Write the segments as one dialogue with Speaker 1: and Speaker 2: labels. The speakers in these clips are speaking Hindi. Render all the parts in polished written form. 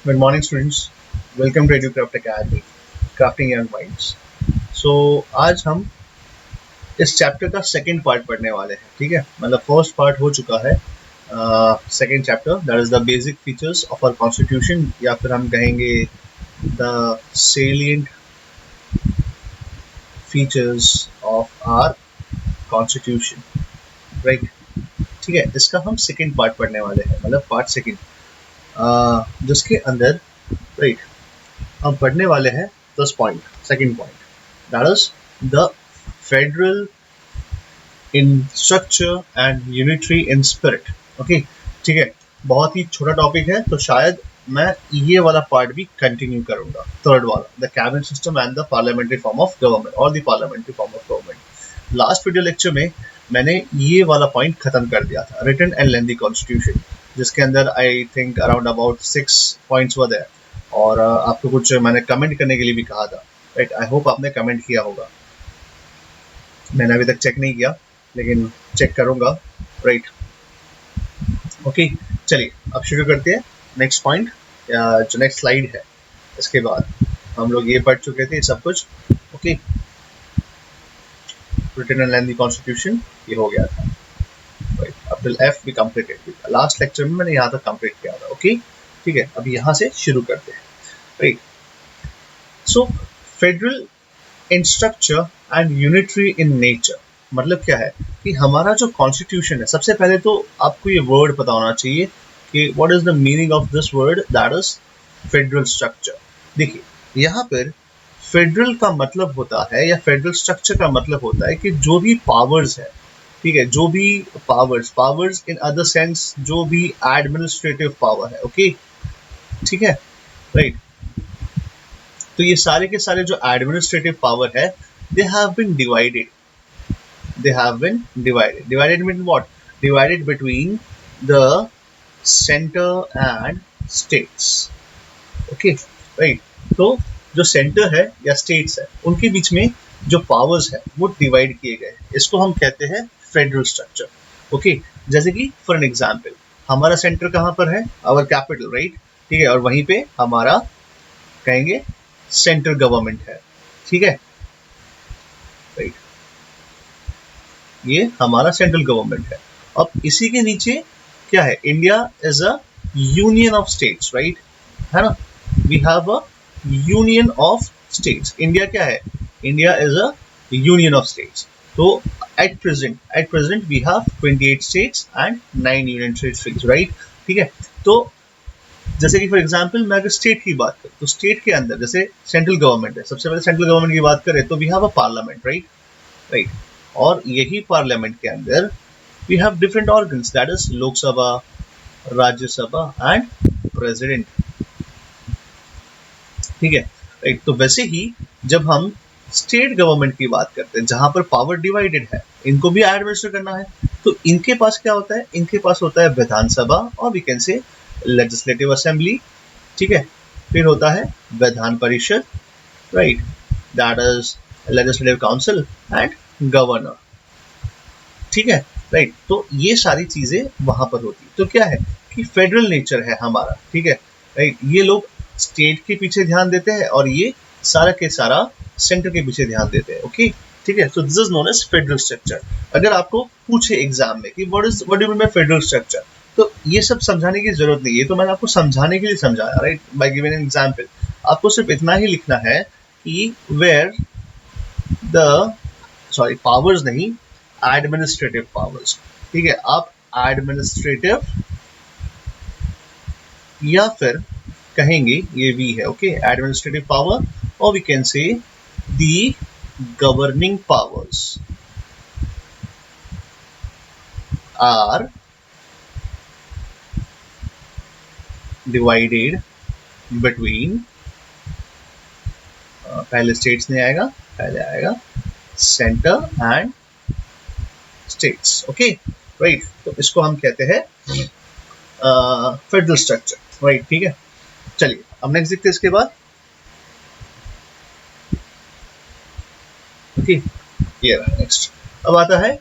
Speaker 1: Good morning, students. Welcome to EduCraft Academy, Crafting Young Minds. So आज हम इस चैप्टर का सेकंड पार्ट पढ़ने वाले हैं, ठीक है? मतलब फर्स्ट पार्ट हो चुका है, second chapter that is the basic features of our constitution, या फिर हम कहेंगे the salient features of our constitution, right? ठीक है, इसका हम सेकंड पार्ट पढ़ने वाले हैं, मतलब पार्ट सेकंड, जिसके अंदर राइट हम पढ़ने वाले हैं 10 point, second point that is the federal in structure and unitary in spirit. Okay, ठीक है, बहुत ही छोटा टॉपिक है, तो शायद मैं ये वाला पार्ट भी कंटिन्यू करूंगा, थर्ड वाला, the cabinet system and the parliamentary form of government और the parliamentary form of government. Last video lecture में मैंने ये वाला पॉइंट खत्म कर दिया था, रिटन एंड लेंथी कॉन्स्टिट्यूशन, जिसके अंदर I think around about 6 points were there, और आपको कुछ मैंने कमेंट करने के लिए भी कहा था, राइट? आई होप आपने कमेंट किया होगा, मैंने अभी तक चेक नहीं किया, लेकिन चेक करूंगा, राइट? ओके, चलिए अब शुरू करते हैं नेक्स्ट पॉइंट, जो नेक्स्ट स्लाइड है। इसके बाद हम लोग ये पढ़ चुके थे सब कुछ, okay? Written and lengthy constitution ये हो गया था, राइट? अब टिल एफ भी कंप्लीटेड, लास्ट लेक्चर में मैंने यहाँ तक कंप्लीट किया था, ओके? ठीक है, अब यहाँ से शुरू करते हैं, right? So federal in structure and unitary in nature, मतलब क्या है कि हमारा जो कॉन्स्टिट्यूशन है, सबसे पहले तो आपको ये वर्ड पता होना चाहिए कि what is the meaning of this word, that is federal structure. देखिए, यहाँ पर फेडरल का मतलब होता है, या फेडरल स्ट्रक्चर का मतलब होता है कि जो भी पावर्स है, ठीक है, जो भी पावर्स इन अदर सेंस, जो भी एडमिनिस्ट्रेटिव पावर है, ओके, ठीक है, राइट? तो ये सारे के सारे जो एडमिनिस्ट्रेटिव पावर है, they have been divided, divided mean what? Divided between the center and states, okay, right? तो जो सेंटर है या स्टेट्स है, उनके बीच में जो पावर्स है वो डिवाइड किए गए, इसको हम कहते हैं फेडरल स्ट्रक्चर, ओके? जैसे कि फॉर एन एग्जांपल, हमारा सेंटर कहाँ पर है? Our capital, right? ठीक है, और वहीं पे हमारा कहेंगे सेंट्रल गवर्नमेंट है, ठीक है, राइट? ये हमारा सेंट्रल गवर्नमेंट है। अब इसी के नीचे क्या है? India is a union of states, right? है ना? We have a union of states. India क्या है? India is a union of states. तो at present we have 28 states and 9 union territories, right? ठीक है, तो जैसे कि फॉर एग्जांपल मैं अगर स्टेट की बात करूं, तो स्टेट के अंदर जैसे सेंट्रल गवर्नमेंट है, सबसे पहले सेंट्रल गवर्नमेंट की बात करें तो we have a parliament, right? और यही पार्लियामेंट के अंदर we have different organs, that is Lok Sabha, Rajya Sabha and president, ठीक है, राइट? तो वैसे ही जब हम स्टेट गवर्नमेंट की बात करते हैं, जहां पर पावर डिवाइडेड है, इनको भी एडमिनिस्टर करना है, तो इनके पास क्या होता है? इनके पास होता है विधानसभा, और we can say legislative assembly, ठीक है, फिर होता है Vidhan Parishad, right? That is legislative council and governor, ठीक है, राइट? तो ये सारी चीजें वहां पर होती है। तो क्या है कि फेडरल नेचर है हमारा, ठीक है, राइट? ये लोग स्टेट के पीछे ध्यान देते हैं और ये सारा के सारा सेंटर के पीछे ध्यान देते हैं, ओके, ठीक है? So this is known as federal structure. अगर आपको पूछे एग्जाम में कि what do mean by federal structure, तो ये सब समझाने की जरूरत नहीं है, तो मैंने आपको समझाने के लिए समझाया, right? By giving an example. आपको सिर्फ इतना ही लिखना है कि वेयर द पावर्स नहीं, एडमिनिस्ट्रेटिव पावर्स, ठीक है? आप एडमिनिस्ट्रेटिव या फिर कहेंगे ये भी है, ओके, एडमिनिस्ट्रेटिव पावर, और we can say the governing powers are divided between, पहले स्टेट्स नहीं आएगा, पहले आएगा centre and states, okay, right? तो इसको हम कहते हैं फेडरल स्ट्रक्चर, राइट? ठीक है, चलिए अब नेक्स्ट देखते हैं इसके बाद, ओके, ये रहा नेक्स्ट। अब आता है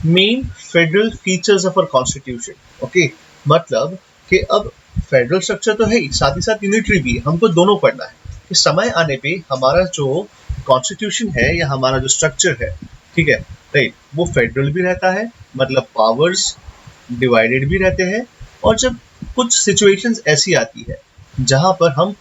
Speaker 1: main federal features of our constitution, okay, मतलब कि अब फेडरल स्ट्रक्चर तो है ही, साथ ही साथ यूनिटरी भी है, हमको दोनों पढ़ना है कि समय आने पे हमारा जो कॉन्स्टिट्यूशन है या हमारा जो स्ट्रक्चर है, ठीक है, राइट, वो फेडरल भी रहता है, मतलब पावर्स डिवाइडेड भी रहते हैं, और जब कुछ सिचुएशंस ऐसी आती है जहां पर हम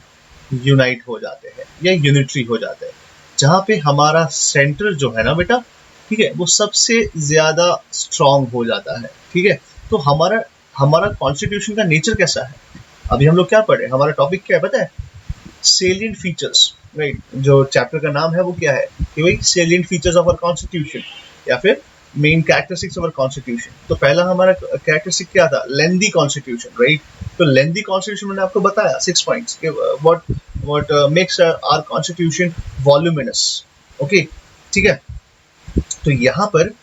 Speaker 1: यूनाइट हो जाते हैं या यूनिटरी हो जाते हैं, जहां पे हमारा सेंटर जो है ना बेटा, ठीक है, वो सबसे ज्यादा स्ट्रांग हो जाता है, ठीक है। तो हमारा हमारा कॉन्स्टिट्यूशन का नेचर कैसा है, अभी हम लोग क्या पढ़े, हमारा टॉपिक क्या है पता है, सेलिएंट फीचर्स, राइट, जो चैप्टर का नाम है वो क्या है कि भाई salient features of our constitution या फिर main characteristics of our constitution. तो पहला हमारा कैरेक्टरिस्टिक क्या था, लेंथी कॉन्स्टिट्यूशन, राइट। तो लेंथी कॉन्स्टिट्यूशन मैंने आपको बताया 6 पॉइंट्स के what makes our constitution voluminous, okay, ठीक है। तो यहाँ पर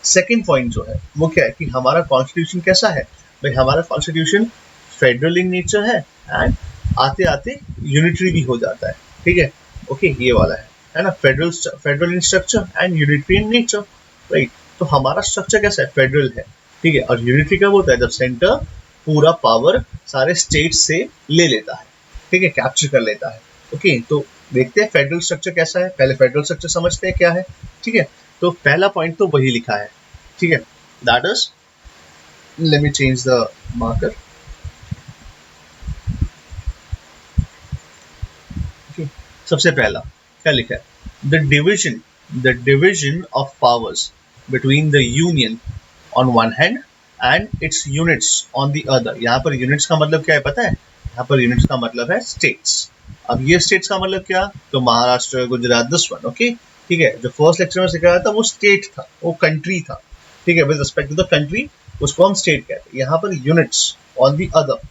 Speaker 1: सेकंड पॉइंट जो है वो क्या है कि हमारा कॉन्स्टिट्यूशन कैसा है, भाई हमारा कॉन्स्टिट्यूशन फेडरल इन नेचर है एंड आते आते यूनिटरी भी हो जाता है, ठीक है, ओके, ये वाला है ना, federal in structure and unitary in nature, right. तो हमारा स्ट्रक्चर कैसा है, फेडरल है, ठीक है, और यूनिटरी कब होता है, जब सेंटर पूरा पावर सारे स्टेट से ले लेता है, ठीक है, कैप्चर कर लेता है, ओके। तो देखते हैं फेडरल स्ट्रक्चर कैसा है, पहले फेडरल स्ट्रक्चर समझते हैं क्या है, ठीक है। तो पहला पॉइंट तो वही लिखा है, ठीक है, that is, let me change the marker, सबसे पहला क्या लिखा है, the division of powers between the union on one hand and it's units on the other. यहाँ पर यूनिट्स का मतलब क्या है पता है, यहाँ पर यूनिट्स का मतलब है स्टेट्स। अब ये स्टेट्स का मतलब क्या, तो Maharashtra, Gujarat, this one, okay, ठीक है। जो फर्स्ट लेक्चर में सिखाया था वो स्टेट था, वो कंट्री था, ठीक है, with respect to the country उसको हम स्टेट कहते हैं। यहाँ पर units on the other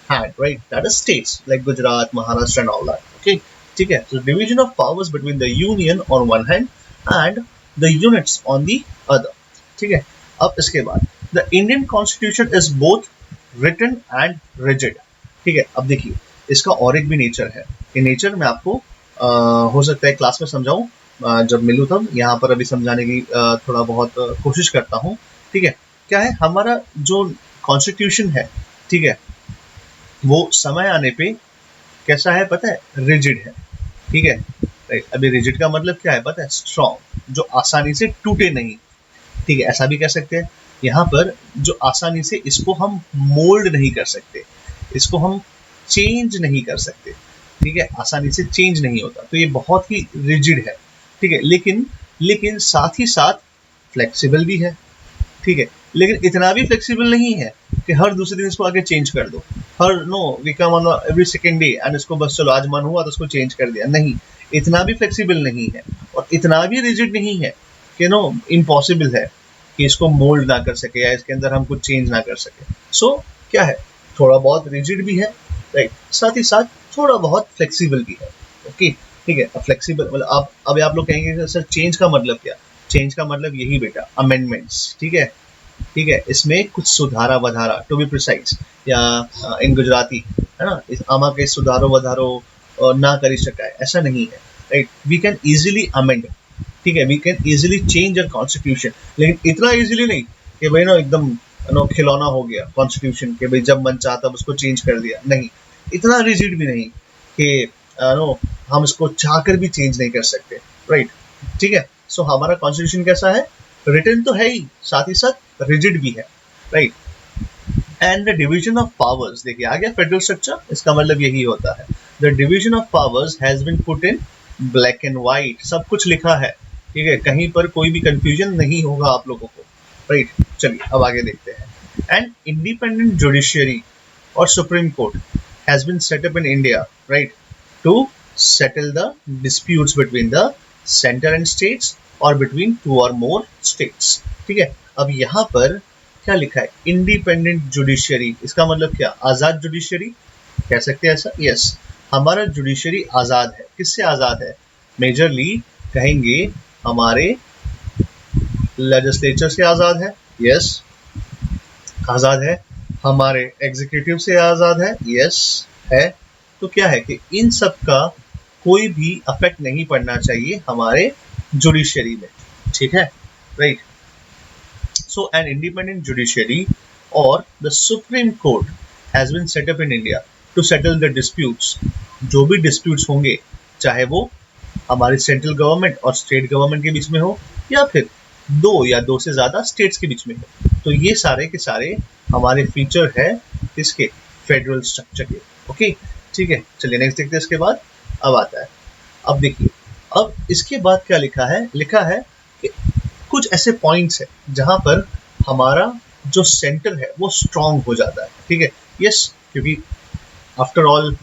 Speaker 1: hand, right? That is states like Gujarat, Maharashtra, and all that. Okay, ठीक है. So division of powers between the union on one hand and the units on the other. ठीक है. अब इसके बाद the Indian Constitution is both written and rigid. ठीक है. अब देखिए इसका और एक भी नेचर है. ये नेचर मैं आपको हो सकता है क्लास में समझाऊं, जब मिलूं तब, यहाँ पर अभी समझाने की थोड़ा बहुत कोशिश करता हूँ. ठीक है. क्या है हमारा जो कॉन्स्टिट्यूशन है, ठीक है, वो समय आने पे कैसा है पता है, रिजिड है, ठीक है, राइट। अभी रिजिड का मतलब क्या है पता है, स्ट्रॉन्ग, जो आसानी से टूटे नहीं, ठीक है, ऐसा भी कह सकते हैं। यहाँ पर जो आसानी से इसको हम मोल्ड नहीं कर सकते, इसको हम चेंज नहीं कर सकते, ठीक है, आसानी से चेंज नहीं होता, तो ये बहुत ही रिजिड है, ठीक है। लेकिन साथ ही साथ फ्लेक्सिबल भी है, ठीक है, लेकिन इतना भी फ्लेक्सिबल नहीं है कि हर दूसरे दिन इसको आगे चेंज कर दो, हर no we come on every second day and इसको बस चलो आज मन हुआ तो उसको चेंज कर दिया, नहीं, इतना भी फ्लेक्सिबल नहीं है और इतना भी रिजिड नहीं है कि नो इम्पॉसिबल है कि इसको मोल्ड ना कर सके या इसके अंदर हम कुछ चेंज ना कर सके। सो क्या है, थोड़ा बहुत रिजिड भी है, राइट, साथ ही साथ थोड़ा बहुत फ्लेक्सिबल भी है, ओके, ठीक है। अब फ्लेक्सिबल मतलब अब आप लोग कहेंगे सर चेंज का मतलब क्या, चेंज का मतलब यही बेटा, अमेंडमेंट्स, ठीक है, ठीक है, इसमें कुछ सुधारा वधारा, टू बी प्रिसाइज, या इन गुजराती है ना, इस आमा के सुधारो वधारो ना करी शकाय, ऐसा नहीं है, right. We can easily amend, ठीक है, we can easily change a constitution, लेकिन इतना इजीली नहीं कि भाई ना एकदम नो खिलौना हो गया कॉन्स्टिट्यूशन के भाई जब मन चाहता उसको चेंज कर दिया, नहीं, इतना रिजिड भी नहीं कि नो हम इसको चाहकर भी चेंज नहीं कर सकते, राइट, ठीक है। सो हमारा कॉन्स्टिट्यूशन कैसा है, रिटन तो है ही, साथ ही साथ रिजिड भी है, right. And the division of powers, देखिए आ गया फेडरल स्ट्रक्चर, इसका मतलब यही होता है, the division of powers has been put in black and white, सब कुछ लिखा है, ठीक है, कहीं पर कोई भी कंफ्यूजन नहीं होगा आप लोगों को, राइट। चलिए अब आगे देखते हैं। एंड इंडिपेंडेंट जुडिशियरी और supreme court has been set up in India, right, to settle the disputes between the center and states और between two or more states, ठीक है। अब यहाँ पर क्या लिखा है, इंडिपेंडेंट जुडिशियरी, इसका मतलब क्या, आजाद जुडिशियरी कह सकते हैं ऐसा, यस, हमारा जुडिशियरी आजाद है, किससे आजाद है, मेजरली कहेंगे हमारे लेजिस्लेचर से आजाद है, यस, आजाद है, हमारे एग्जीक्यूटिव से आजाद है, यस है। तो क्या है कि इन सब का कोई भी अफेक्ट नहीं पड़ना चाहिए हमारे जुडिशियरी में, ठीक है, right. So an independent judiciary और the supreme court has been set up in India to settle the disputes. जो भी डिस्प्यूट्स होंगे, चाहे वो हमारी सेंट्रल गवर्नमेंट और स्टेट गवर्नमेंट के बीच में हो या फिर दो या दो से ज्यादा स्टेट्स के बीच में हो, तो ये सारे के सारे हमारे फीचर है किसके, फेडरल स्ट्रक्चर के। ओके ठीक है, चलिए नेक्स्ट देखते हैं। इसके बाद अब आता है, अब देखिए, अब इसके बाद क्या लिखा है, लिखा है कि कुछ ऐसे पॉइंट्स है जहां पर हमारा जो सेंटर है वो स्ट्रांग हो जाता है। ठीक है, यस, क्योंकि आफ्टर ऑल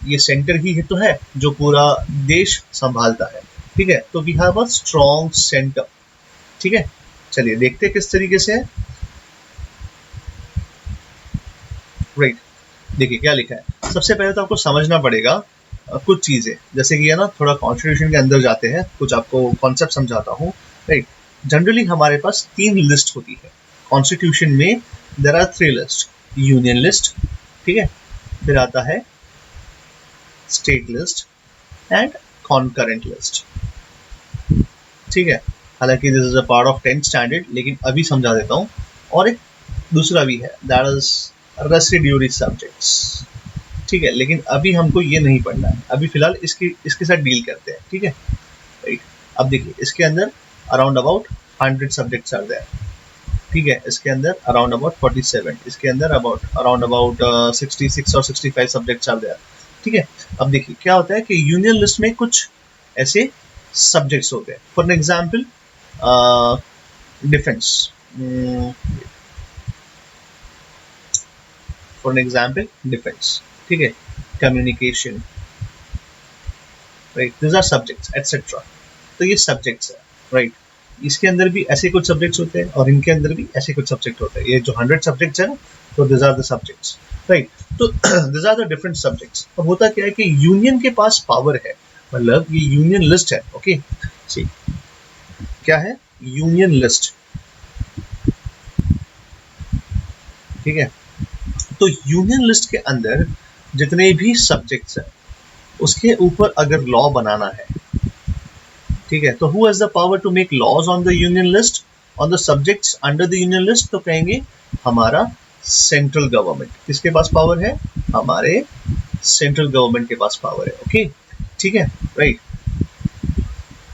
Speaker 1: ये सेंटर ही तो है जो पूरा देश संभालता है। ठीक है, तो we have a strong centre. ठीक है, चलिए देखते हैं किस तरीके से है। राइट, देखिए क्या लिखा है। सबसे पहले तो आपको समझना पड़ेगा कुछ चीजें, जैसे कि है ना, थोड़ा कॉन्स्टिट्यूशन के अंदर जाते हैं, कुछ आपको कॉन्सेप्ट समझाता हूँ। राइट, जनरली हमारे पास 3 लिस्ट होती है कॉन्स्टिट्यूशन में। There are 3 list, union list, ठीक है, फिर आता है state list and concurrent list. ठीक है, हालांकि this is a part of 10th standard, लेकिन अभी समझा देता हूँ। और एक दूसरा भी है, दैट इज रेसिड्यूरी सब्जेक्ट्स। ठीक है, लेकिन अभी हमको ये नहीं पढ़ना है, अभी फिलहाल इसके साथ डील करते हैं। ठीक है, राइट, अब देखिए इसके अंदर around about 100 subjects are there. ठीक है, इसके अंदर अराउंड अबाउट 47, इसके अंदर अराउंड अबाउट 66 और 65 सब्जेक्ट्स आर देयर। ठीक है, अब देखिए क्या होता है कि यूनियन लिस्ट में कुछ ऐसे सब्जेक्ट्स होते हैं, for example defence, for example defence, ठीक है, communication, right, this are subjects etcetera. तो ये सब्जेक्ट्स है, राइट। इसके अंदर भी ऐसे कुछ सब्जेक्ट्स होते हैं और इनके अंदर भी ऐसे कुछ सब्जेक्ट होते हैं। ये जो 100 सब्जेक्ट्स है ना, तो this are the subjects, right. तो this are the different subjects. अब होता क्या है कि यूनियन के पास पावर है, मतलब ये यूनियन लिस्ट है। ओके, सी क्या है, यूनियन लिस्ट। ठीक है, तो यूनियन लिस्ट के अंदर जितने भी सब्जेक्ट्स हैं उसके ऊपर अगर लॉ बनाना है, ठीक है, तो who has the power to make laws on the union list, on the subjects under the union list, तो कहेंगे हमारा सेंट्रल गवर्नमेंट। किसके पास पावर है, हमारे सेंट्रल गवर्नमेंट के पास पावर है। ओके ठीक है, राइट।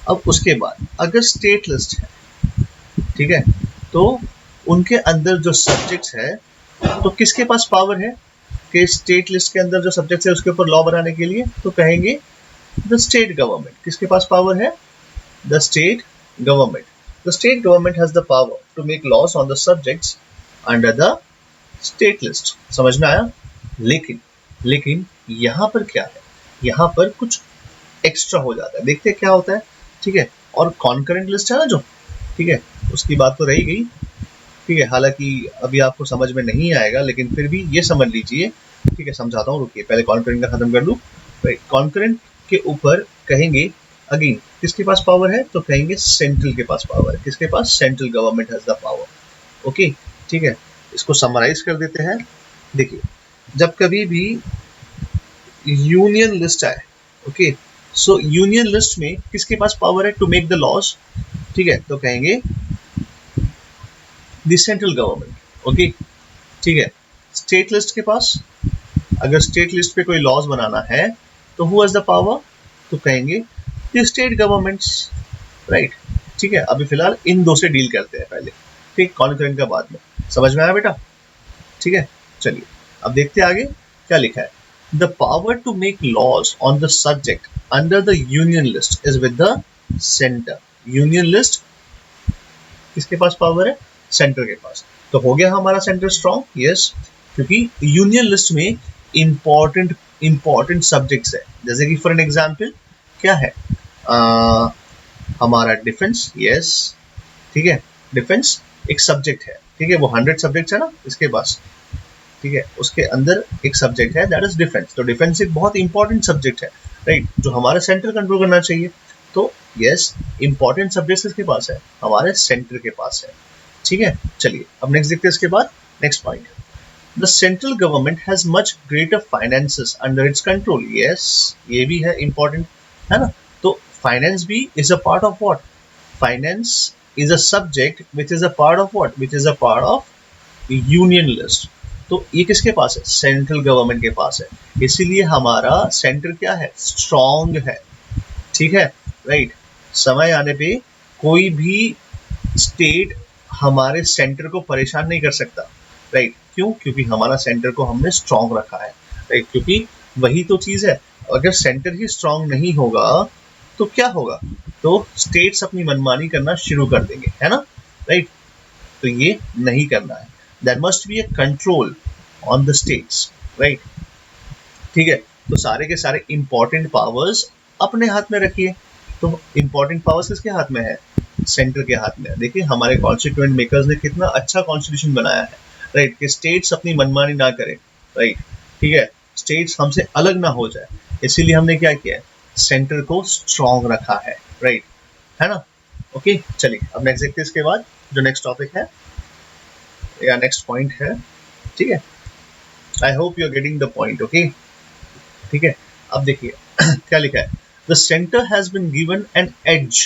Speaker 1: अब उसके बाद अगर स्टेट लिस्ट है, ठीक है, तो उनके अंदर जो सब्जेक्ट्स है, तो किसके पास पावर है कि स्टेट लिस्ट के अंदर जो सब्जेक्ट्स है उसके ऊपर लॉ बनाने के लिए, तो कहेंगे द स्टेट गवर्नमेंट। किसके पास पावर है, the state government. The state government has the power to make laws on the subjects under the state list. समझ में आया? लेकिन यहाँ पर क्या है, यहाँ पर कुछ एक्स्ट्रा हो जाता है। देखते हैं क्या होता है। ठीक है, और कॉन्करेंट लिस्ट है ना जो, ठीक है, उसकी बात तो रही गई। ठीक है, हालांकि अभी आपको समझ में नहीं आएगा, लेकिन फिर भी ये समझ लीजिए। ठीक है, समझाता हूँ, रुकिए, पहले कॉन्करेंट का खत्म कर लूँ। कॉन्करेंट के ऊपर कहेंगे अगेन किसके पास पावर है, तो कहेंगे सेंट्रल के पास पावर है। किसके पास, central government has the power. Okay ठीक है, इसको समराइज कर देते हैं। देखिए, जब कभी भी यूनियन लिस्ट आए, ओके, सो यूनियन लिस्ट में किसके पास पावर है टू मेक द लॉज, ठीक है, तो कहेंगे द सेंट्रल गवर्नमेंट। ओके ठीक है, स्टेट लिस्ट के पास अगर स्टेट लिस्ट पे कोई लॉज बनाना है तो हु हैज द पावर, तो कहेंगे द स्टेट गवर्नमेंट्स, राइट। ठीक है, अभी फिलहाल इन दो से डील करते हैं पहले, ठीक, कॉन्करेंट का बाद में। समझ में आया बेटा? ठीक है, चलिए अब देखते हैं आगे क्या लिखा है। The power to make laws on the subject under the union list is with the centre. Union list किसके पास पावर है, सेंटर के पास। तो हो गया हमारा सेंटर स्ट्रॉन्ग, यस, क्योंकि यूनियन लिस्ट में इंपॉर्टेंट सब्जेक्ट्स है। जैसे कि फॉर एन एग्जाम्पल क्या है, हमारा डिफेंस, यस, ठीक है, डिफेंस एक सब्जेक्ट है। ठीक है, वो 100 सब्जेक्ट्स है ना इसके पास, ठीक है, उसके अंदर एक सब्जेक्ट है दैट इज डिफेंस। तो डिफेंस एक बहुत इंपॉर्टेंट सब्जेक्ट है, राइट, जो हमारा सेंटर कंट्रोल करना चाहिए। तो यस, इंपॉर्टेंट सब्जेक्ट किसके पास है, हमारे सेंटर के पास है। ठीक है, चलिए अब नेक्स्ट देखते हैं इसके बाद। Next point, the central government has much greater finances under its control. Yes, ये भी है इंपॉर्टेंट, है ना। तो फाइनेंस भी is a part of what, finance is a subject which is a part of what, which is a part of union list. तो ये किसके पास है? सेंट्रल गवर्नमेंट के पास है, इसीलिए हमारा सेंटर क्या है? स्ट्रॉन्ग है, ठीक है, राइट। समय आने पे कोई भी स्टेट हमारे सेंटर को परेशान नहीं कर सकता, राइट। क्यों? क्योंकि हमारा सेंटर को हमने स्ट्रॉन्ग रखा है, राइट, क्योंकि वही तो चीज है। अगर सेंटर ही स्ट्रॉन्ग नहीं होगा तो क्या होगा? तो स्टेट्स अपनी मनमानी करना शुरू कर देंगे, है ना, राइट। तो ये नहीं करना है। There must be a control on the states, right, ठीक है। तो सारे के सारे इंपॉर्टेंट पावर्स अपने हाथ में रखिए। तो इंपॉर्टेंट पावर्स किसके हाथ में है? सेंटर के हाथ में है। देखिए हमारे कॉन्स्टिट्यूएंट मेकर्स ने कितना अच्छा कॉन्स्टिट्यूशन बनाया है, राइट, कि स्टेट्स अपनी मनमानी ना करें, राइट, ठीक है, स्टेट्स हमसे अलग ना हो जाए, इसीलिए हमने क्या किया है? सेंटर को स्ट्रॉन्ग रखा है, राइट, है ना। ओके, चलिए अब नेक्स्ट देखते हैं इसके बाद जो नेक्स्ट टॉपिक है या नेक्स्ट पॉइंट है, ठीक है। I hope you are getting the point, okay, ठीक है। अब देखिए क्या लिखा है, the centre has been given an edge.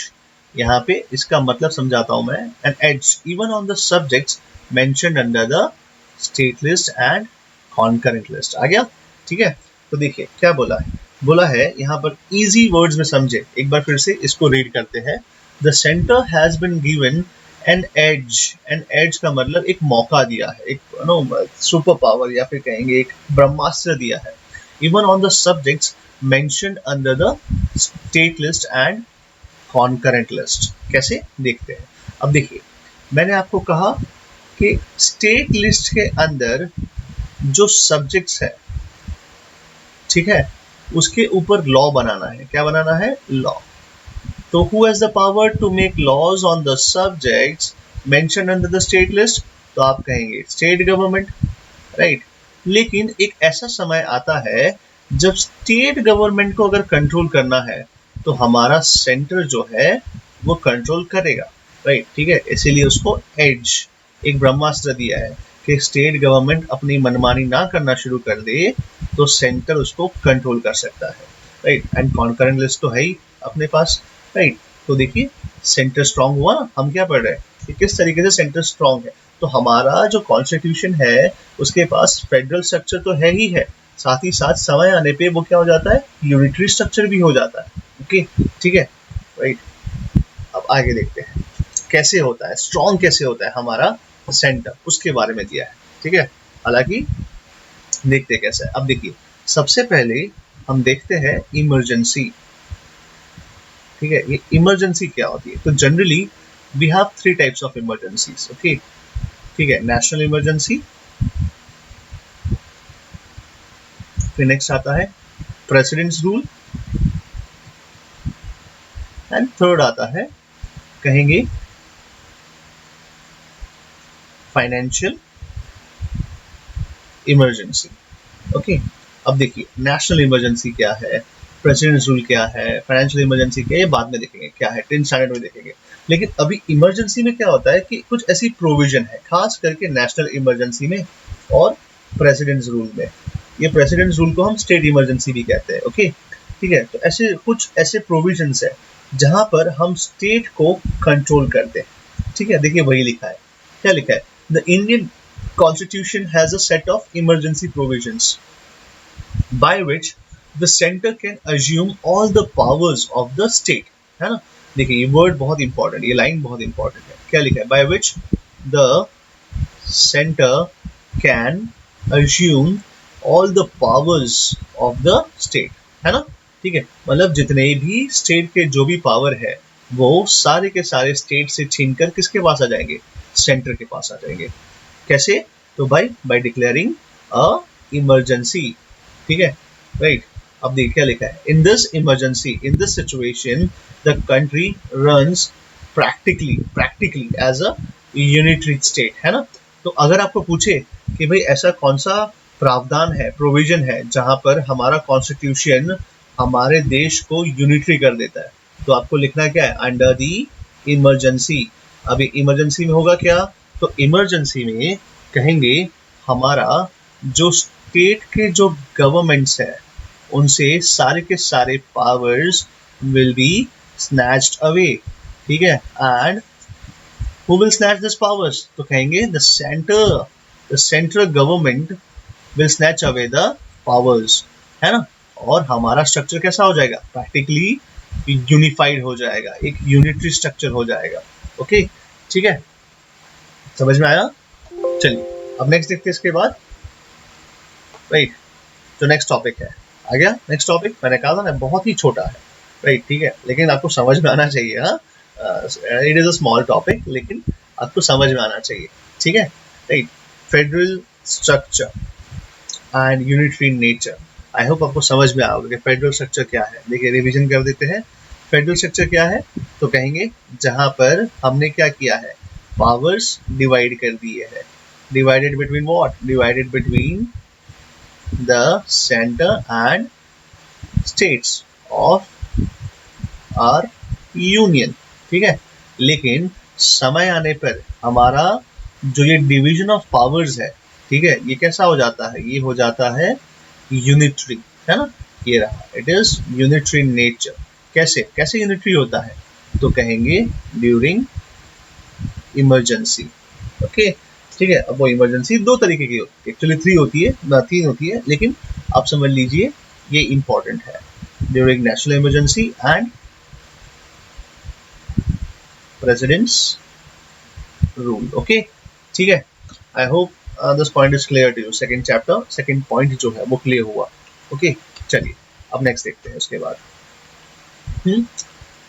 Speaker 1: यहाँ पे इसका मतलब समझाता हूं मैं, an edge even on the subjects mentioned under the state list and concurrent list. आ गया, ठीक है। तो देखिए क्या बोला है यहाँ पर, इजी वर्ड्स में समझे। एक बार फिर से इसको रीड करते हैं। The centre has been given an edge का मतलब एक मौका दिया है, एक सुपर पावर या फिर कहेंगे एक ब्रह्मास्त्र दिया है, even on the subjects mentioned under the state list and concurrent list। कैसे देखते हैं? अब देखिए मैंने आपको कहा कि स्टेट लिस्ट के अंदर जो सब्जेक्ट्स है, ठीक है, उसके ऊपर लॉ बनाना है। क्या बनाना है? लॉ। तो who has the power to make laws on the subjects mentioned under the state list? तो आप कहेंगे स्टेट गवर्नमेंट, राइट। लेकिन एक ऐसा समय आता है जब स्टेट गवर्नमेंट को अगर कंट्रोल करना है तो हमारा सेंटर जो है वो कंट्रोल करेगा, राइट, ठीक है। इसीलिए उसको एज, एक ब्रह्मास्त्र दिया है कि स्टेट गवर्नमेंट अपनी मनमानी ना करना शुरू कर दे तो सेंटर उसको कंट्रोल कर सकता है, राइट। एंड कॉन्करेंट लिस्ट तो है ही अपने पास, राइट। तो देखिए सेंटर स्ट्रांग हुआ ना। हम क्या पढ़ रहे हैं कि किस तरीके से सेंटर स्ट्रांग है। तो हमारा जो कॉन्स्टिट्यूशन है उसके पास फेडरल स्ट्रक्चर तो है ही है, साथ ही साथ समय आने पे वो क्या हो जाता है? यूनिटरी स्ट्रक्चर भी हो जाता है, ओके, ठीक है, राइट। अब आगे देखते हैं कैसे होता है, स्ट्रांग कैसे होता है हमारा सेंटर, उसके बारे में दिया है, ठीक है। हालांकि देखते हैं कैसे। अब देखिए सबसे पहले हम देखते हैं इमरजेंसी, ठीक है। ये इमरजेंसी क्या होती है? तो generally we have 3 types of emergencies, okay, ठीक है। नेशनल इमरजेंसी, फिर नेक्स्ट आता है प्रेसिडेंट्स रूल, एंड थर्ड आता है कहेंगे फाइनेंशियल इमरजेंसी, ओके। अब देखिए नेशनल इमरजेंसी क्या है, प्रेसिडेंट्स रूल क्या है, फाइनेंशियल इमरजेंसी क्या है, ये बाद में देखेंगे क्या है, 10th स्टैंडर्ड में देखेंगे। लेकिन अभी इमरजेंसी में क्या होता है कि कुछ ऐसी प्रोविजन है, खास करके नेशनल इमरजेंसी में और प्रेसिडेंट्स रूल में। ये प्रेसिडेंट्स रूल को हम स्टेट इमरजेंसी भी कहते हैं, ओके, ठीक है। तो ऐसे कुछ ऐसे प्रोविजंस है जहां पर हम स्टेट को कंट्रोल करते हैं, ठीक है। देखिए वही लिखा है, क्या लिखा है? The Indian constitution has a set of emergency provisions by which the center can assume all the powers of the state, है ना। देखिए ये वर्ड बहुत इंपॉर्टेंट, ये लाइन बहुत इंपॉर्टेंट है। क्या लिखा है? by which the center can assume all the powers of the state, है ना, ठीक है। मतलब जितने भी स्टेट के जो भी पावर है वो सारे के सारे स्टेट से छीनकर किसके पास आ जाएंगे? सेंटर के पास आ जाएंगे। कैसे? तो बाय डिक्लेयरिंग अ इमरजेंसी, ठीक है, राइट। अब देखिए क्या लिखा है? In this emergency, in this situation the country runs practically as a unitary state, है ना। तो अगर आपको पूछे कि भाई ऐसा कौन सा प्रावधान है, प्रोविजन है जहां पर हमारा कॉन्स्टिट्यूशन हमारे देश को यूनिटरी कर देता है, तो आपको लिखना क्या है? Under the emergency. अभी इमरजेंसी में होगा क्या? तो इमरजेंसी में कहेंगे हमारा जो स्टेट के जो गवर्नमेंट्स है उनसे सारे के सारे powers will be snatched away, ठीक है। And who will snatch this powers? तो कहेंगे the centre, the central government will snatch away the powers, है ना, और हमारा स्ट्रक्चर कैसा हो जाएगा, प्रैक्टिकली यूनिफाइड हो जाएगा, एक यूनिटरी स्ट्रक्चर हो जाएगा। ओके, ठीक है, समझ में आया? चलिए अब नेक्स्ट देखते हैं इसके बाद, राइट, जो नेक्स्ट टॉपिक है, आ गया नेक्स्ट टॉपिक। मैंने कहा था ना बहुत ही छोटा है, राइट, ठीक है, लेकिन आपको समझ में आना चाहिए। हाँ, it is a small topic, लेकिन आपको समझ में आना चाहिए, ठीक है, right. Federal structure and unitary nature, I hope आपको समझ में आओगे कि फेडरल स्ट्रक्चर क्या है। देखिए रिवीजन कर देते हैं। फेडरल स्ट्रक्चर क्या है, तो कहेंगे जहां पर हमने क्या किया है, पावर्स डिवाइड कर दिए हैं। Divided between what, divided between the centre and states of our union, ठीक है। लेकिन समय आने पर हमारा जो ये डिवीजन ऑफ पावर्स है, ठीक है, ये कैसा हो जाता है, ये हो जाता है यूनिटरी, है ना, ये रहा, इट इज यूनिटरी नेचर। कैसे कैसे यूनिटरी होता है, तो कहेंगे ड्यूरिंग इमरजेंसी। ओके, ठीक है। अब वो इमरजेंसी दो तरीके की होती है, एक्चुअली तीन होती है, लेकिन आप समझ लीजिए ये इंपॉर्टेंट है, during national emergency and president's rule. Okay, ठीक है, I hope this point is clear to you. Second chapter, second point जो है वो क्लियर हुआ। ओके, चलिए अब नेक्स्ट देखते हैं उसके बाद।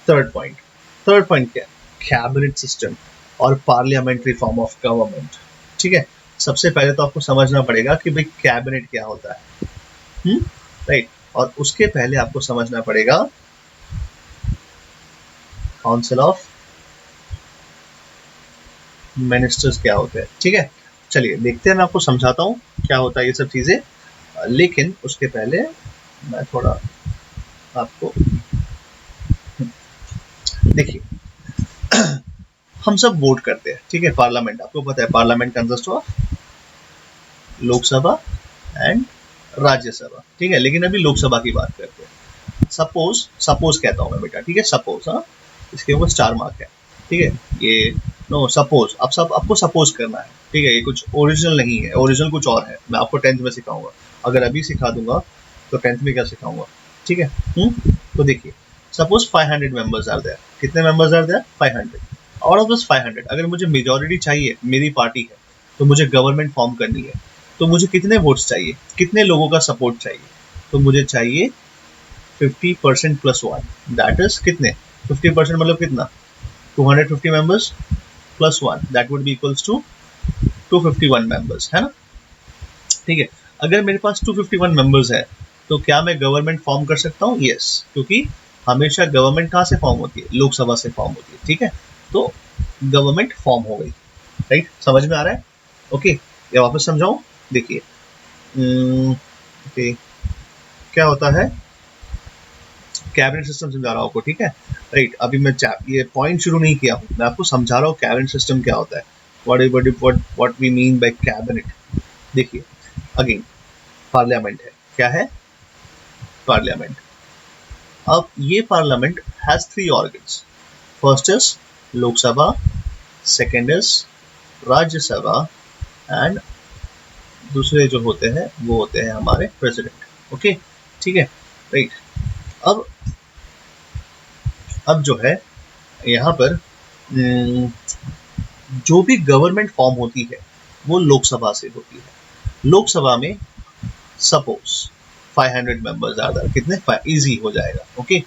Speaker 1: थर्ड पॉइंट क्या है, कैबिनेट सिस्टम और पार्लियामेंट्री फॉर्म ऑफ गवर्नमेंट। ठीक है, सबसे पहले तो आपको समझना पड़ेगा कि भाई कैबिनेट क्या होता है, राइट, और उसके पहले आपको समझना पड़ेगा काउंसिल ऑफ मिनिस्टर्स क्या होते हैं। ठीक है, चलिए देखते हैं, मैं आपको समझाता हूँ क्या होता है ये सब चीजें, लेकिन उसके पहले मैं थोड़ा आपको देखिए हम सब वोट करते हैं, ठीक है, पार्लियामेंट, आपको पता है parliament consist of Lok Sabha and Rajya Sabha, ठीक है, लेकिन अभी लोकसभा की बात करते हैं। सपोज कहता हूं मैं बेटा, ठीक है, सपोज, हाँ, इसके ऊपर स्टार मार्क है, ठीक है, ये नो सपोज, अब सब आपको सपोज करना है, ठीक है, ये कुछ ओरिजिनल नहीं है, ओरिजिनल कुछ और है, मैं आपको 10th में सिखाऊंगा, अगर अभी सिखा दूंगा तो 10th में क्या सिखाऊंगा, ठीक है। तो देखिए सपोज 500 मेंबर्स आर देयर, कितने members are there, 500। Out of this 500 अगर मुझे मेजॉरिटी चाहिए, मेरी पार्टी है, तो मुझे गवर्नमेंट फॉर्म करनी है, तो मुझे कितने वोट्स चाहिए, कितने लोगों का सपोर्ट चाहिए, तो मुझे चाहिए 50% प्लस 1, दैट इज कितने, 50% मतलब कितना, 250 members plus 1, that would be equals to 251 members, है ना। ठीक है, अगर मेरे पास 251 मेंबर्स है तो क्या मैं गवर्नमेंट फॉर्म कर सकता हूँ, यस, क्योंकि हमेशा गवर्नमेंट कहाँ से फॉर्म होती है, लोकसभा से फॉर्म होती है, ठीक है, तो गवर्नमेंट फॉर्म हो गई, राइट, समझ में आ रहा है। ओके, या वापस समझाऊं, देखिए ओके, क्या होता है, कैबिनेट सिस्टम समझा रहा हूं आपको, ठीक है, राइट, अभी मैं ये पॉइंट शुरू नहीं किया हूं, मैं आपको समझा रहा हूं कैबिनेट सिस्टम क्या होता है, what we mean by cabinet. देखिए अगेन पार्लियामेंट है, क्या है, पार्लियामेंट। अब ये parliament has 3 organs, first is Lok Sabha, second is Rajya Sabha and दूसरे जो होते हैं वो होते हैं हमारे प्रेसिडेंट। ओके, ठीक है, राइट। अब जो है यहाँ पर जो भी गवर्नमेंट फॉर्म होती है वो लोकसभा से होती है। लोकसभा में सपोज 500 मेंबर्स आ जाए, कितने, इजी हो जाएगा। ओके,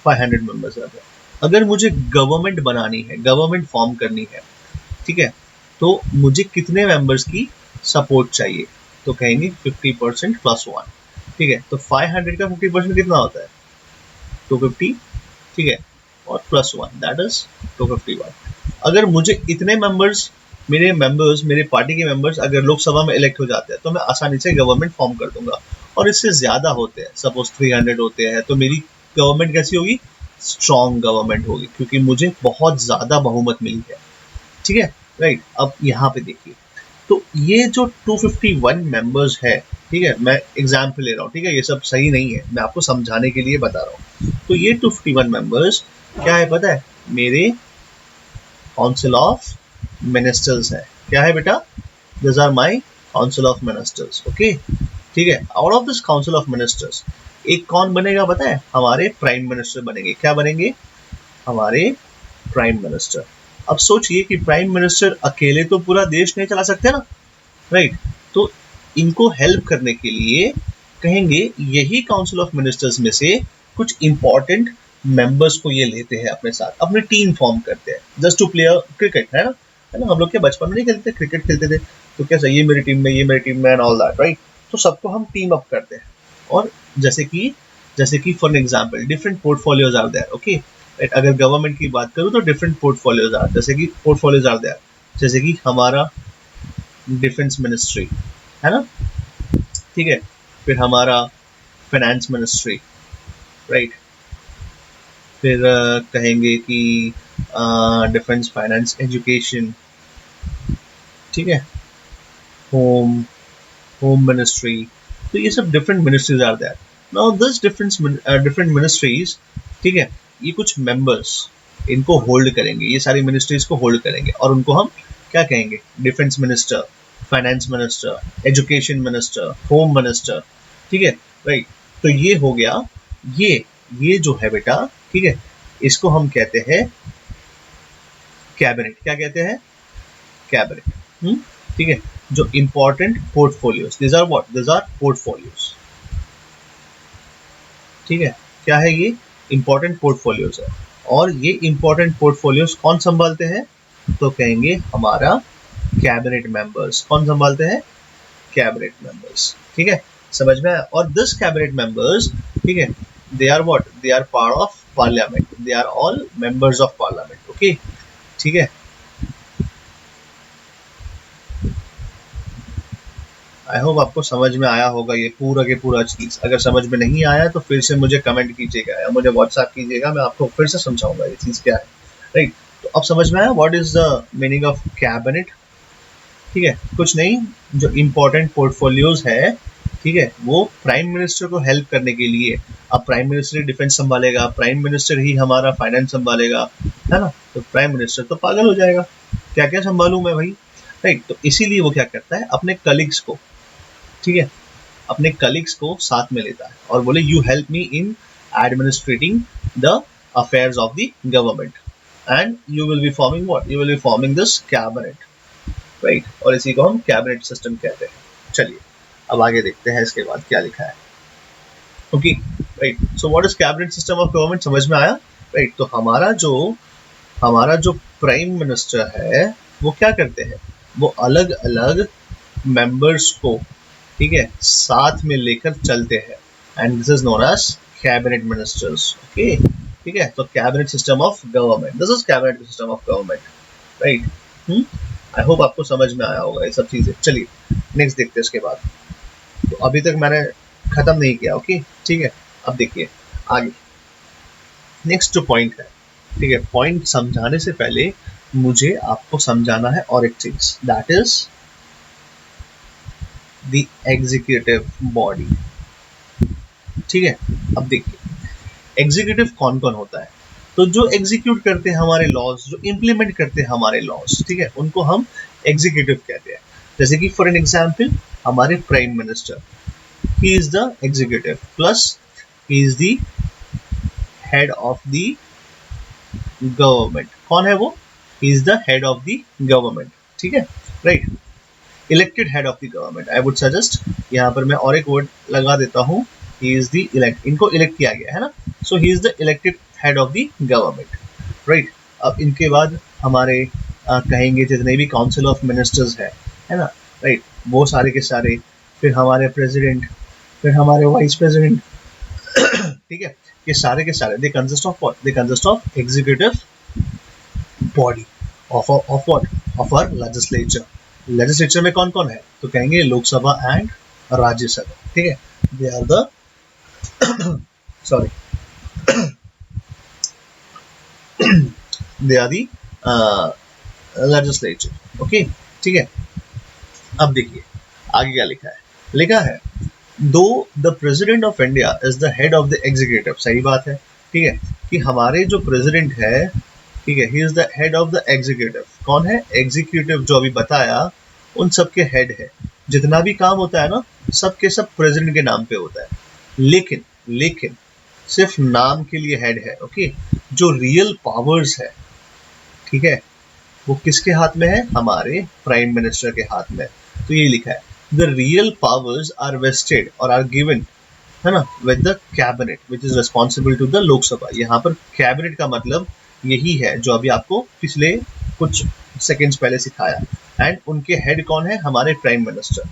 Speaker 1: 500 मेंबर्स आ जाए, अगर मुझे गवर्नमेंट बनानी है, गवर्नमेंट फॉर्म करनी है, ठीक है, तो मुझे कितने मेंबर्स की सपोर्ट चाहिए, तो कहेंगे 50% प्लस 1, ठीक है, तो 500 का 50% कितना होता है, 250, ठीक है, और प्लस 1 दैट इज 251। अगर मुझे इतने मेंबर्स, मेरे पार्टी के मेंबर्स अगर लोकसभा में इलेक्ट हो जाते हैं तो मैं आसानी से गवर्नमेंट फॉर्म कर दूंगा, और इससे ज्यादा होते हैं, सपोज 300 होते हैं, तो मेरी गवर्नमेंट कैसी होगी, स्ट्रॉन्ग गवर्नमेंट होगी, क्योंकि मुझे बहुत ज्यादा बहुमत मिली है, ठीक है, राइट। अब यहाँ पे देखिए, तो ये जो 251 मेंबर्स है, ठीक है, मैं एग्जाम्पल ले रहा हूँ, ठीक है, ये सब सही नहीं है, मैं आपको समझाने के लिए बता रहा हूँ। तो ये 251 मेंबर्स क्या है पता है, मेरे काउंसिल ऑफ मिनिस्टर्स है, क्या है बेटा, this are my council of ministers, okay, ठीक है। Out of this council of ministers एक कौन बनेगा पता है? हमारे प्राइम मिनिस्टर बनेंगे। क्या बनेंगे? हमारे प्राइम मिनिस्टर। अब सोचिए कि प्राइम मिनिस्टर अकेले तो पूरा देश नहीं चला सकते ना, राइट? तो इनको हेल्प करने के लिए कहेंगे यही काउंसिल ऑफ मिनिस्टर्स में से कुछ इंपॉर्टेंट मेंबर्स को ये लेते हैं अपने साथ, अपनी टीम फॉर्म करते हैं जस्ट टू प्ले क्रिकेट, है ना? हम लोग क्या बचपन में नहीं खेलते क्रिकेट खेलते थे, तो क्या ये मेरी टीम में, ये मेरी टीम में एंड ऑल दैट, राइट? तो सबको हम टीम अप करते हैं। और जैसे कि for example different portfolios are there, okay, right? अगर गवर्नमेंट की बात करूं तो डिफरेंट पोर्टफोलियोज आर, जैसे कि हमारा डिफेंस मिनिस्ट्री, है ना, ठीक है। फिर हमारा फाइनेंस मिनिस्ट्री, राइट? फिर कहेंगे कि डिफेंस, फाइनेंस, एजुकेशन, ठीक है, होम मिनिस्ट्री। तो ये सब different ministries are there. Now this different ministries, ठीक है, ये कुछ मेंबर्स इनको होल्ड करेंगे, ये सारी मिनिस्ट्रीज को होल्ड करेंगे, और उनको हम क्या कहेंगे? Defence minister, finance minister, education minister, home minister, ठीक है, राइट? तो ये हो गया, ये जो है बेटा, ठीक है, इसको हम कहते हैं कैबिनेट। क्या कहते हैं? कैबिनेट, ठीक है। जो important portfolios, this are what? This are portfolios, ठीक है। क्या है ये? इंपॉर्टेंट पोर्टफोलियोज है। और ये इंपॉर्टेंट पोर्टफोलियोज कौन संभालते हैं? तो कहेंगे हमारा कैबिनेट मेंबर्स। कौन संभालते हैं? कैबिनेट मेंबर्स, ठीक है, समझ में आया? और दिस कैबिनेट मेंबर्स, ठीक है, they are what? They are part of parliament, they are all members of parliament, okay, ठीक है। आई होप आपको समझ में आया होगा ये पूरा के पूरा चीज। अगर समझ में नहीं आया तो फिर से मुझे कमेंट कीजिएगा या मुझे व्हाट्सएप कीजिएगा, मैं आपको फिर से समझाऊंगा ये चीज क्या है, राइट? तो अब समझ में आया what is the meaning of cabinet, ठीक है। कुछ नहीं, जो इंपॉर्टेंट पोर्टफोलियोज है, ठीक है, वो प्राइम मिनिस्टर को हेल्प करने के लिए। अब प्राइम मिनिस्टर ही डिफेंस संभालेगा, प्राइम मिनिस्टर ही हमारा फाइनेंस संभालेगा, है ना? तो प्राइम मिनिस्टर तो पागल हो जाएगा, क्या क्या संभालूं मैं भाई, राइट? तो इसीलिए वो क्या करता है, अपने कलीग्स को, ठीक है, अपने कलीग्स को साथ में लेता है और बोले you help me in administrating the affairs of the government and you will be forming what? You will be forming this cabinet, right? और इसी को हम कैबिनेट सिस्टम कहते हैं। चलिए अब आगे देखते हैं इसके बाद क्या लिखा है, okay, right? So what is cabinet system of government, समझ में आया, राइट? तो हमारा जो प्राइम मिनिस्टर है वो क्या करते हैं? वो अलग अलग मेंबर्स को, ठीक है, साथ में लेकर चलते हैं and this is known as cabinet ministers, okay, ठीक है। तो cabinet system of government, this is cabinet system of government, right? I hope आपको समझ में आया होगा ये सब चीजें। चलिए नेक्स्ट देखते हैं इसके बाद। तो अभी तक मैंने खत्म नहीं किया, ओके, ठीक है। अब देखिए आगे नेक्स्ट जो पॉइंट है, ठीक है, पॉइंट समझाने से पहले मुझे आपको समझाना है और एक चीज, that is the executive body, ठीक है। अब देखिए एग्जीक्यूटिव कौन कौन होता है? तो जो एग्जीक्यूट करते हैं हमारे लॉज, जो इंप्लीमेंट करते हैं हमारे लॉज, ठीक है, उनको हम एग्जीक्यूटिव कहते हैं। जैसे कि फॉर एन एग्जाम्पल हमारे prime minister, he is the executive plus he is the head of the government. कौन है वो? He is the head of the government, ठीक है, right? Elected head of the government. I would suggest यहाँ पर मैं और एक वर्ड लगा देता हूँ, ही इज द इलेक्ट, इनको इलेक्ट किया गया है ना, so he is the elected head of the government, right? अब इनके बाद हमारे कहेंगे जितने भी काउंसिल ऑफ मिनिस्टर्स है ना, राइट? वो सारे के सारे, फिर हमारे प्रेसिडेंट, फिर हमारे वाइस प्रेसिडेंट, ठीक है, ये सारे के सारे they consist of what? They consist of executive body of what? Of our legislature. Legislature में कौन कौन है? तो कहेंगे लोकसभा एंड राज्यसभा, ठीक है, they are the sorry they are the legislature, okay, ठीक है। अब देखिए आगे क्या लिखा है, लिखा है दो the president of India is the head of the executive. सही बात है, ठीक है, कि हमारे जो प्रेसिडेंट है, ठीक है, ही is the head of the executive. कौन है? एग्जीक्यूटिव जो अभी बताया उन सब के हेड है, जितना भी काम होता है ना सब के सब प्रेसिडेंट के नाम पे होता है, लेकिन लेकिन सिर्फ नाम के लिए हेड है। ओके, जो रियल पावर्स है, ठीक है, वो किसके हाथ में है? हमारे प्राइम मिनिस्टर के हाथ में। तो ये लिखा है the real powers are vested और आर गिवन, है ना, with the cabinet which is responsible to the Lok Sabha. यहाँ पर कैबिनेट का मतलब यही है जो अभी आपको पिछले कुछ सेकेंड्स पहले सिखाया। एंड उनके हेड कौन है? हमारे प्राइम मिनिस्टर।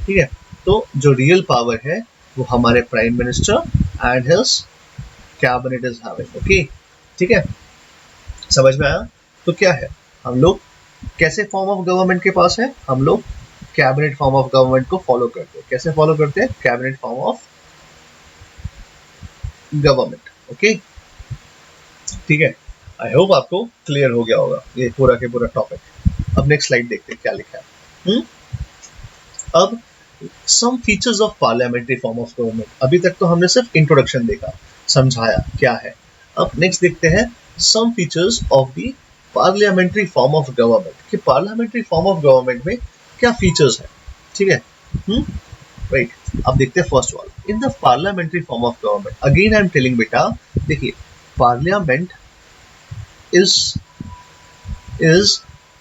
Speaker 1: ठीक है, तो जो रियल पावर है वो हमारे prime minister and his cabinet is having. Okay, ठीक है, समझ में आया? तो क्या है, हम लोग कैसे फॉर्म ऑफ गवर्नमेंट के पास है? हम लोग कैबिनेट फॉर्म ऑफ गवर्नमेंट को फॉलो करते हैं। कैसे फॉलो करते हैं? Cabinet form of government. Okay, ठीक है, आई होप आपको क्लियर हो गया होगा ये पूरा के पूरा टॉपिक। अब नेक्स्ट स्लाइड देखते हैं क्या लिखा है। अब some features of parliamentary form of government. अभी तक तो हमने सिर्फ इंट्रोडक्शन देखा, समझाया क्या है। अब नेक्स्ट देखते हैं some features of the parliamentary form of government कि पार्लियामेंट्री फॉर्म ऑफ गवर्नमेंट में क्या फीचर्स है। ठीक है, राइट, अब देखते हैं फर्स्ट वाला, in the parliamentary form of government. Again I am telling बेटा, देखिए parliament is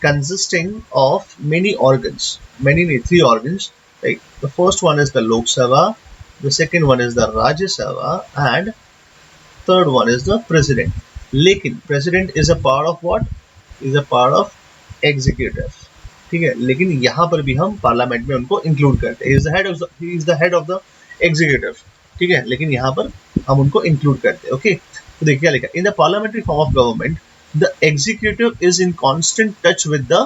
Speaker 1: consisting of many organs, three organs, right? The first one is the Lok Sabha, the second one is the Rajya Sabha, and third one is the president. लेकिन president is a part of what? Is a part of executive. ठीक है, लेकिन यहाँ पर भी हम पार्लियामेंट में उनको इंक्लूड करते हैं। he is the head of the executive. ठीक है, लेकिन यहाँ पर हम उनको इंक्लूड करते हैं। ओके, तो देखिए क्या लिखा, in the parliamentary form of government the executive is in constant touch with the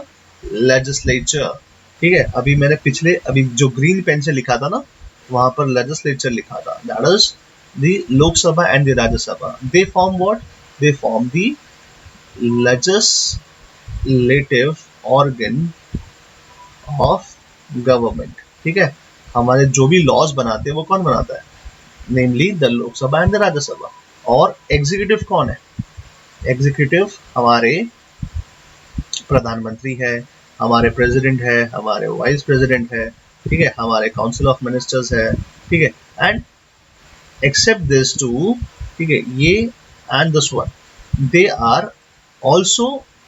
Speaker 1: legislature. ठीक है, अभी जो ग्रीन पेन से लिखा था ना वहां पर legislature लिखा था, that is the Lok Sabha and the Rajya Sabha. They form what? They form the legislative organ of government. ठीक है, हमारे जो भी लॉज बनाते हैं वो कौन बनाता है? नेमली द लोक सभा एंड द राज्य सभा। और एग्जीक्यूटिव कौन है? एग्जीक्यूटिव हमारे प्रधानमंत्री है, हमारे प्रेसिडेंट है, हमारे वाइस प्रेसिडेंट है, ठीक है, हमारे काउंसिल ऑफ मिनिस्टर्स है, ठीक है, एंड एक्सेप्ट दिस टू, ठीक है, ये and this one, they are also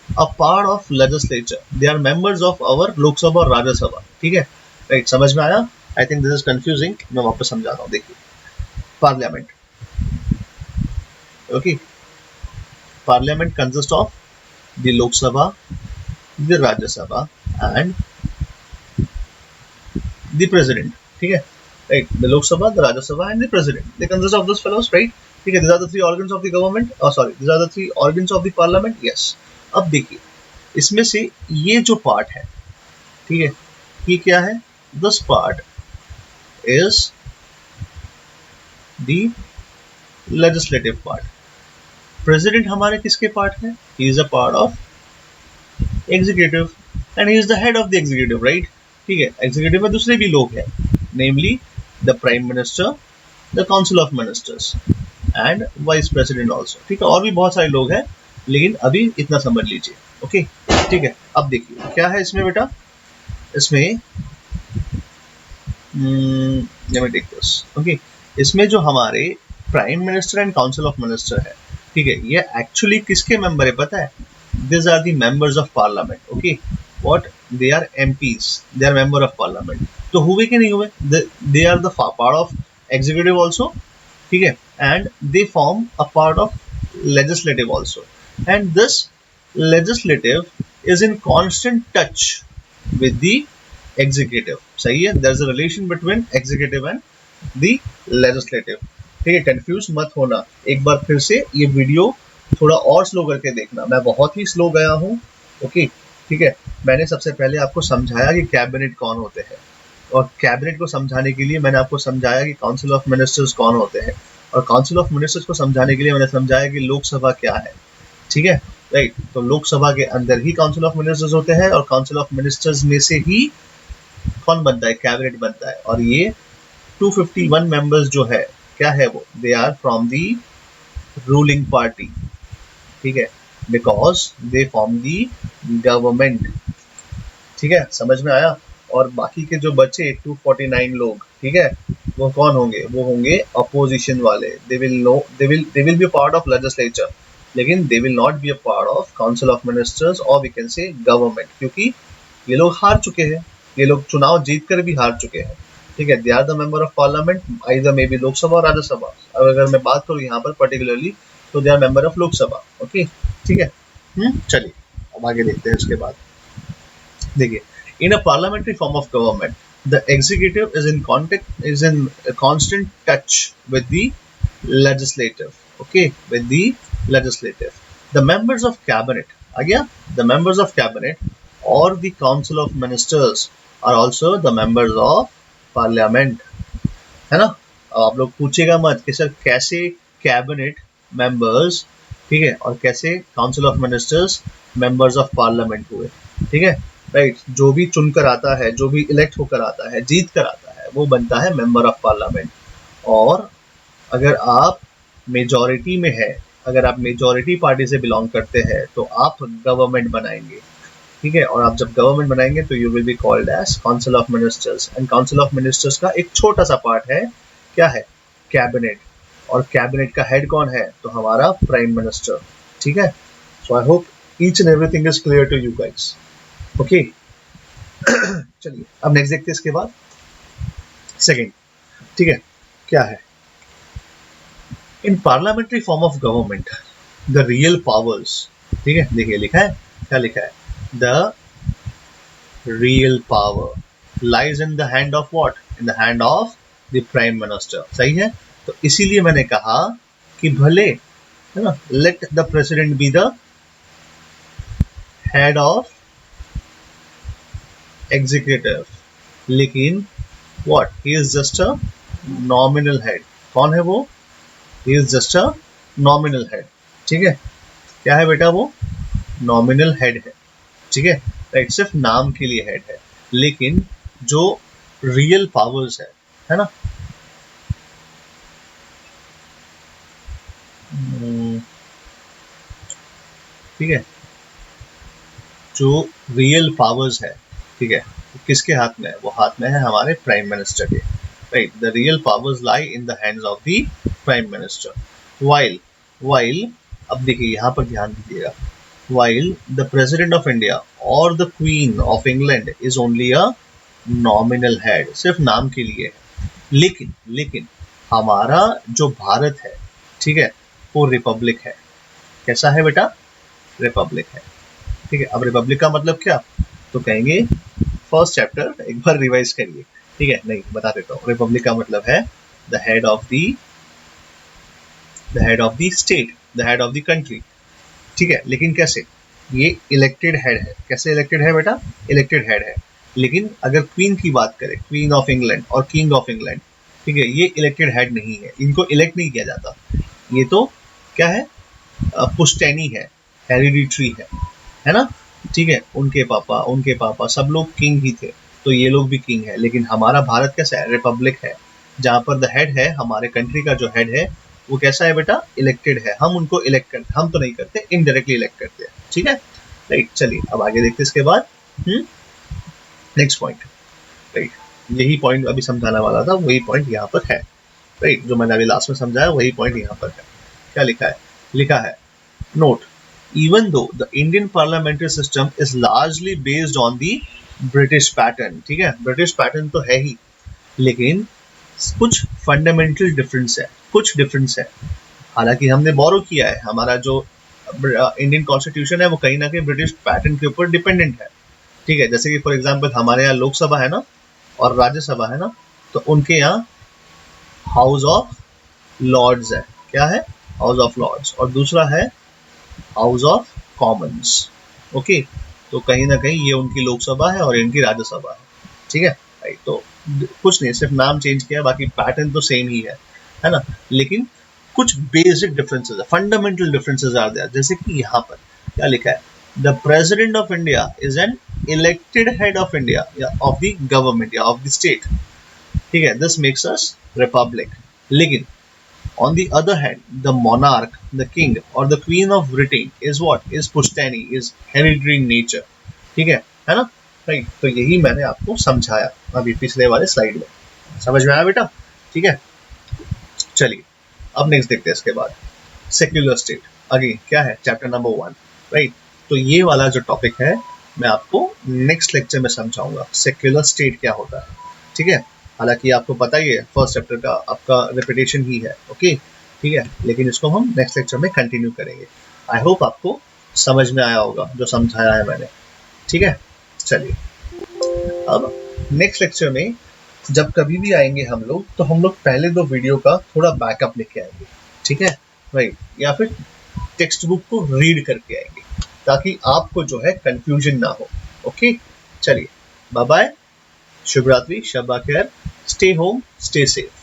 Speaker 1: a part of legislature, they are members of our Lok Sabha और राज्यसभा। ठीक है, राइट, समझ में आया? I think this is confusing, मैं वापस समझाता हूँ। देखिए parliament, okay, Parliament consists of the Lok Sabha, the Rajya Sabha, and the President. ठीक है, right? The Lok Sabha, the Rajya Sabha, and the President. They consist of those fellows, right? ठीक है, these are the three organs of the government. Oh, sorry, these are the three organs of the Parliament. Yes. अब देखिए, इसमें से ये जो पार्ट है, ठीक है, ये क्या है? This part is the legislative part. President हमारे किसके पार्ट है? He is a part of executive and he is the head of the executive, right? ठीक है, एग्जीक्यूटिव में दूसरे भी लोग हैं, namely the prime minister, the council of ministers and vice president also. ठीक है, और भी बहुत सारे लोग हैं, लेकिन अभी इतना समझ लीजिए। ओके, ठीक है, अब देखिए क्या है इसमें बेटा, इसमें let me take this. Okay, इसमें जो हमारे prime minister and council of minister है, ठीक है, ये एक्चुअली किसके मेंबर है पता है? This are the members of parliament. Okay, what? They are MPs, they are member of parliament. तो हुए कि नहीं हुए? They are the part of executive also, ठीक है, and they form a part of legislative also, and this legislative is in constant touch with the executive. सही है, there is a relation between executive and the legislative. ठीक है, कंफ्यूज मत होना। एक बार फिर से ये वीडियो थोड़ा और स्लो करके देखना, मैं बहुत ही स्लो गया हूँ। ओके, ठीक है, मैंने सबसे पहले आपको समझाया कि कैबिनेट कौन होते हैं, और कैबिनेट को समझाने के लिए मैंने आपको समझाया कि काउंसिल ऑफ मिनिस्टर्स कौन होते हैं, और काउंसिल ऑफ मिनिस्टर्स को समझाने के लिए मैंने समझाया कि लोकसभा क्या है। ठीक है, राइट, तो लोकसभा के अंदर ही काउंसिल ऑफ मिनिस्टर्स होते हैं, और काउंसिल ऑफ मिनिस्टर्स में से ही कौन बनता है? कैबिनेट बनता है। और ये 251 मेंबर्स जो है, क्या है वो? They are from the ruling party. ठीक है, because they form the government. ठीक है, समझ में आया? और बाकी के जो बचे 249 लोग, ठीक है, वो कौन होंगे? वो होंगे अपोजिशन वाले। They will be part of legislature, लेकिन they will not be a part of council of ministers और वी कैन से गवर्नमेंट, क्योंकि ये लोग हार चुके हैं, ये लोग चुनाव जीत कर भी हार चुके हैं, ठीक है। They are the member of parliament, either may be Lok Sabha और राज्यसभा। अब अगर मैं बात करूँ यहाँ पर पर्टिकुलरली, तो they are member of Lok Sabha, okay, ठीक है। चलिए अब आगे देखते हैं इसके बाद। देखिए, in a parliamentary form of government, the executive is in a constant touch with the legislative, okay, with the legislative. The members of cabinet, again, the members of cabinet or the council of ministers are also the members of parliament, है ना। अब आप लोग पूछेगा मत कि सर कैसे कैबिनेट मेंबर्स, ठीक है, और कैसे council of ministers members of parliament हुए, ठीक है, राइट। जो भी चुनकर आता है, जो भी इलेक्ट होकर आता है, जीत कर आता है, वो बनता है मेंबर ऑफ पार्लियामेंट। और अगर आप मेजॉरिटी में है, अगर आप मेजॉरिटी पार्टी से बिलोंग करते हैं, तो आप गवर्नमेंट बनाएंगे, ठीक है। और आप जब गवर्नमेंट बनाएंगे तो you will be called as council of ministers. And council of ministers का एक छोटा सा पार्ट है, क्या है? कैबिनेट। और कैबिनेट का हेड कौन है? तो हमारा प्राइम मिनिस्टर, ठीक है। So I hope each and everything is clear to you guys, okay. चलिए अब नेक्स्ट देखते हैं इसके बाद सेकेंड, ठीक है, क्या है? इन parliamentary form of government the real powers, ठीक है, देखिए लिखा है, क्या लिखा है? The real power lies in the hand of what? In the hand of the prime minister, सही है। तो इसीलिए मैंने कहा कि भले, है ना, let the president be the head of executive, लेकिन what, he is just a nominal head. कौन है वो? He is just a nominal head, ठीक है। क्या है बेटा? वो नॉमिनल हेड है, ठीक है, राइट, सिर्फ नाम के लिए हेड है। लेकिन जो रियल पावर्स है ना, ठीक है, जो रियल पावर्स है, ठीक है, किसके हाथ में है? वो हाथ में है हमारे प्राइम मिनिस्टर के, right. The real powers lie in the hands of the prime minister. While अब देखिए यहाँ पर ध्यान दीजिएगा, while the president of India or the queen of England is only a nominal head, सिर्फ नाम के लिए है। लेकिन हमारा जो भारत है, ठीक है, वो रिपब्लिक है। कैसा है बेटा? रिपब्लिक है, ठीक है। अब रिपब्लिक का मतलब क्या? तो कहेंगे फर्स्ट चैप्टर एक बार रिवाइज करिए, ठीक है। नहीं, बता देता हूँ। रिपब्लिक का मतलब है the head of the state, the head of the country, ठीक है। लेकिन कैसे? ये इलेक्टेड हेड है। कैसे इलेक्टेड है बेटा? इलेक्टेड हेड है। लेकिन अगर क्वीन की बात करें, क्वीन ऑफ इंग्लैंड और किंग ऑफ इंग्लैंड, ठीक है, ये इलेक्टेड हेड नहीं है, इनको इलेक्ट नहीं किया जाता। ये तो क्या है? पुश्तैनी है, हेरिडिटरी है ना, ठीक है। उनके पापा सब लोग किंग ही थे, तो ये लोग भी किंग है। लेकिन हमारा भारत कैसा है? रिपब्लिक है, जहाँ पर द हेड है, हमारे कंट्री का जो हेड है, वो कैसा है बेटा? इलेक्टेड है। हम उनको इलेक्ट करते, हम तो नहीं करते, इनडायरेक्टली इलेक्ट करते हैं, ठीक है, राइट। चलिए अब आगे देखते हैं इसके बाद नेक्स्ट पॉइंट, राइट। यही पॉइंट अभी समझाने वाला था, वही पॉइंट यहाँ पर है, राइट। जो मैंने अभी लास्ट में समझाया वही पॉइंट यहाँ पर है। क्या लिखा है? लिखा है, note, even though the Indian parliamentary system is largely based on the British pattern, ठीक है, ब्रिटिश पैटर्न तो है ही, लेकिन कुछ फंडामेंटल डिफरेंस है। हालांकि हमने बोरो किया है, हमारा जो इंडियन कॉन्स्टिट्यूशन है वो कहीं ना कहीं ब्रिटिश पैटर्न के ऊपर डिपेंडेंट है, ठीक है। जैसे कि फॉर एग्जांपल हमारे यहाँ लोकसभा है ना और राज्यसभा है ना, तो उनके यहाँ हाउस ऑफ लॉर्ड्स है। क्या है? House of lords. और दूसरा है हाउस ऑफ कॉमन्स, ओके। तो कहीं ना कहीं ये उनकी लोकसभा है और इनकी राज्यसभा है, ठीक है, राइट। तो कुछ नहीं, सिर्फ नाम चेंज किया, बाकी पैटर्न तो सेम ही है ना। लेकिन कुछ बेसिक डिफरेंसेस है, फंडामेंटल डिफरेंसेस आर देयर। जैसे कि यहाँ पर क्या लिखा है? The president of India is an elected head of India या ऑफ द गवर्नमेंट या ऑफ द स्टेट, ठीक है। This makes us Republic. लेकिन on the other hand, the monarch, the king or the queen of Britain is what? Is Pushtani, is hereditary in nature, ठीक है ना। राइट। तो यही मैंने आपको समझाया अभी पिछले वाले स्लाइड में। समझ में आया बेटा? ठीक है, चलिए अब नेक्स्ट देखते हैं इसके बाद सेक्युलर स्टेट। अगेन क्या है, चैप्टर नंबर 1, राइट। तो ये वाला जो टॉपिक है मैं आपको नेक्स्ट लेक्चर में समझाऊंगा, सेक्युलर स्टेट क्या होता है। ठीक है, हालांकि आपको पता ही है फर्स्ट चैप्टर का आपका रिपीटेशन ही है, ओके ठीक है, लेकिन इसको हम नेक्स्ट लेक्चर में कंटिन्यू करेंगे। आई होप आपको समझ में आया होगा जो समझाया है मैंने। ठीक है, चलिए अब नेक्स्ट लेक्चर में जब कभी भी आएंगे हम लोग, तो हम लोग पहले 2 वीडियो का थोड़ा बैकअप लेके आएंगे, ठीक है, राइट, या फिर टेक्स्ट बुक को रीड करके आएंगे ताकि आपको जो है कंफ्यूजन ना हो। ओके, चलिए बाय बाय, शुभ रात्रि, शब खैर, स्टे होम, स्टे सेफ।